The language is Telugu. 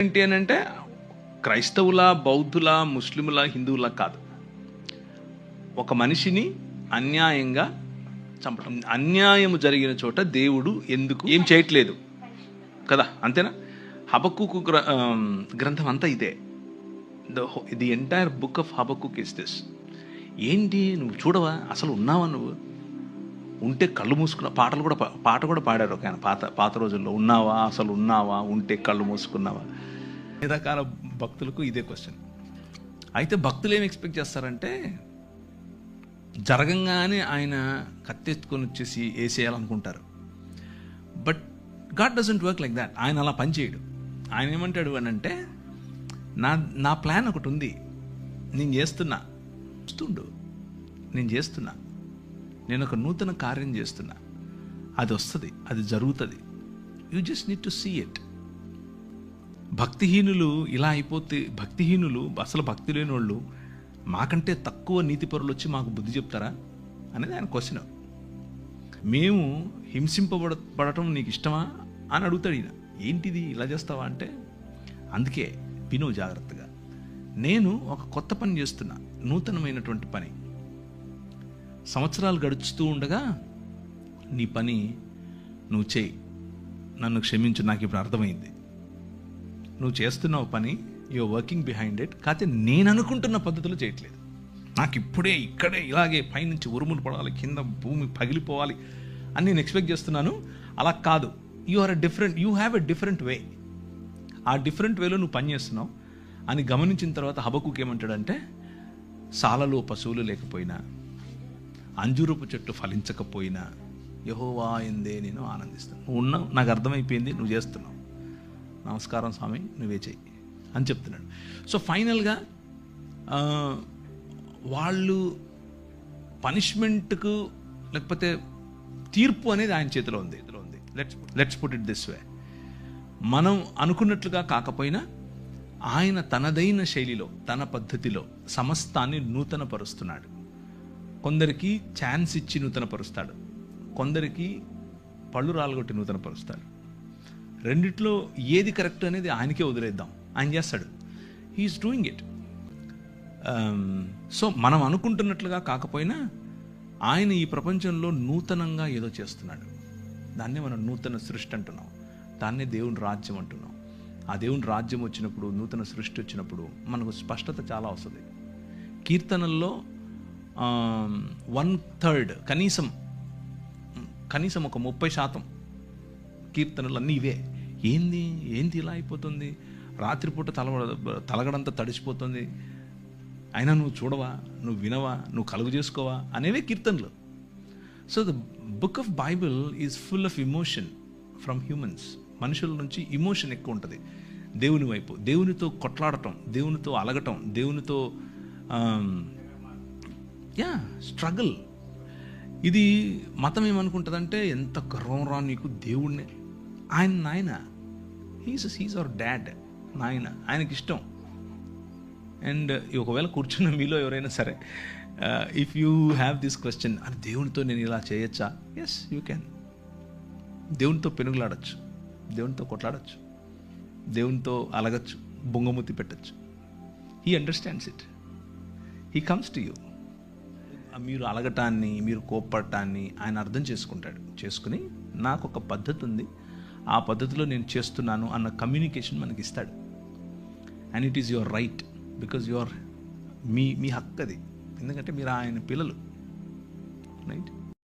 ఏంటి అని అంటే క్రైస్తవుల, బౌద్ధుల, ముస్లిముల, హిందువుల కాదు. ఒక మనిషిని అన్యాయంగా చంపడం, అన్యాయం జరిగిన చోట దేవుడు ఎందుకు ఏం చేయట్లేదు కదా, అంతేనా? హబక్కుకు గ్రంథం అంతా ఇదే. The entire book of Habakkuk is this. ఏంటి నువ్వు చూడవా, అసలు ఉన్నావా నువ్వు? ఉంటే కళ్ళు మూసుకున్న పాట కూడా పాడారు ఒక ఆయన పాత రోజుల్లో. ఉన్నావా, అసలు ఉన్నావా, ఉంటే కళ్ళు మూసుకున్నావా? అన్ని రకాల భక్తులకు ఇదే క్వశ్చన్. అయితే భక్తులు ఏం ఎక్స్పెక్ట్ చేస్తారంటే జరగంగానే ఆయన కత్తెత్తుకొని వచ్చేసి వేసేయాలనుకుంటారు. But God doesn't work like that. ఆయన అలా పనిచేయడు. ఆయన ఏమంటాడు అని అంటే, నా ప్లాన్ ఒకటి ఉంది, నేను చేస్తున్నా, చూస్తుండు, నేను చేస్తున్నా, నేను ఒక నూతన కార్యం చేస్తున్నా, అది వస్తుంది, అది జరుగుతుంది, you just need to see it. భక్తిహీనులు ఇలా అయిపోతే, భక్తిహీనులు అసలు భక్తి లేని వాళ్ళు మాకంటే తక్కువ నీతిపరులు వచ్చి మాకు బుద్ధి చెప్తారా అనేది ఆయన క్వశ్చన్. మేము హింసింపబడటం నీకు ఇష్టమా అని అడుగుతాడు ఈయన. ఏంటిది ఇలా చేస్తావా అంటే, అందుకే విను జాగ్రత్తగా, నేను ఒక కొత్త పని చేస్తున్నా, నూతనమైనటువంటి పని. సంవత్సరాలు గడుచుతూ ఉండగా నీ పని నువ్వు చేయి, నన్ను క్షమించు, నాకు ఇప్పుడు అర్థమైంది. నువ్వు చేస్తున్నావు పని, యూఆర్ వర్కింగ్ బిహైండ్ ఇట్, కాకపోతే నేను అనుకుంటున్న పద్ధతిలో చేయట్లేదు. నాకు ఇప్పుడే ఇక్కడే ఇలాగే పైనుంచి ఉరుములు పడాలి, కింద భూమి పగిలిపోవాలి అని నేను ఎక్స్పెక్ట్ చేస్తున్నాను. అలా కాదు. You have a different way. ఆ డిఫరెంట్ వేలో నువ్వు పని చేస్తున్నావు అని గమనించిన తర్వాత హబక్కుకు ఏమంటాడంటే, సాలలో పశువులు లేకపోయినా, అంజూరపు చెట్టు ఫలించకపోయినా యెహోవా యందే నేను ఆనందిస్తాను. నువ్వు ఉన్నావు, నాకు అర్థమైపోయింది, నువ్వు చేస్తున్నావు, నమస్కారం స్వామి, నువ్వే చెయ్యి అని చెప్తున్నాడు. సో ఫైనల్గా వాళ్ళు పనిష్మెంట్కు లేకపోతే తీర్పు అనేది ఆయన చేతిలో ఉంది. Let's put it this way. మనం అనుకున్నట్లుగా కాకపోయినా ఆయన తనదైన శైలిలో, తన పద్ధతిలో సమస్తాన్ని నూతనపరుస్తున్నాడు. కొందరికి ఛాన్స్ ఇచ్చి నూతనపరుస్తాడు, కొందరికి పళ్ళు రాలగొట్టి నూతనపరుస్తాడు. రెండిట్లో ఏది కరెక్ట్ అనేది ఆయనకే వదిలేద్దాం, ఆయన చేస్తాడు. He's doing it. సో మనం అనుకుంటున్నట్లుగా కాకపోయినా ఆయన ఈ ప్రపంచంలో నూతనంగా ఏదో చేస్తున్నాడు. దాన్నే మనం నూతన సృష్టి అంటున్నాం, దాన్నే దేవుని రాజ్యం అంటున్నాం. ఆ దేవుని రాజ్యం వచ్చినప్పుడు, నూతన సృష్టి వచ్చినప్పుడు మనకు స్పష్టత చాలా వస్తుంది. కీర్తనల్లో 1/3 కనీసం ఒక 30% కీర్తనలు అన్నీ ఇవే. ఏంది ఇలా అయిపోతుంది, రాత్రిపూట తలగడంతా తడిసిపోతుంది, అయినా నువ్వు చూడవా, నువ్వు వినవా, నువ్వు కలుగు చేసుకోవా అనేవే కీర్తనలు. So the book of Bible is full of emotion from humans. మనుషుల నుంచి ఇమోషన్ ఎక్కువ ఉంటుంది దేవుని వైపు. దేవునితో కొట్లాడటం, దేవునితో అలగటం, దేవునితో స్ట్రగుల్. ఇది మతం ఏమనుకుంటుందంటే, ఎంత గర్వం రా నీకు, దేవుణ్ణి, ఆయన నాయన, హీస్ అవర్ డాడ్, నాయన, ఆయనకి ఇష్టం. అండ్ ఒకవేళ కూర్చున్న మీలో ఎవరైనా సరే, if you have this question, అని దేవునితో నేను ఇలా చేయొచ్చా? Yes, you can. దేవునితో పెనుగులాడచ్చు, దేవునితో కొట్లాడచ్చు, దేవునితో అలగచ్చు, బొంగమూతి పెట్టచ్చు. He understands it, he comes to you. మీరు అలగటాన్ని, మీరు కోప్పడటాన్ని ఆయన అర్థం చేసుకుని నాకు ఒక పద్ధతి ఉంది, ఆ పద్ధతిలో నేను చేస్తున్నాను అన్న కమ్యూనికేషన్ మనకి ఇస్తాడు. And it is your right, because మీ హక్కు అది, ఎందుకంటే మీరు ఆయన పిల్లలు, రైట్?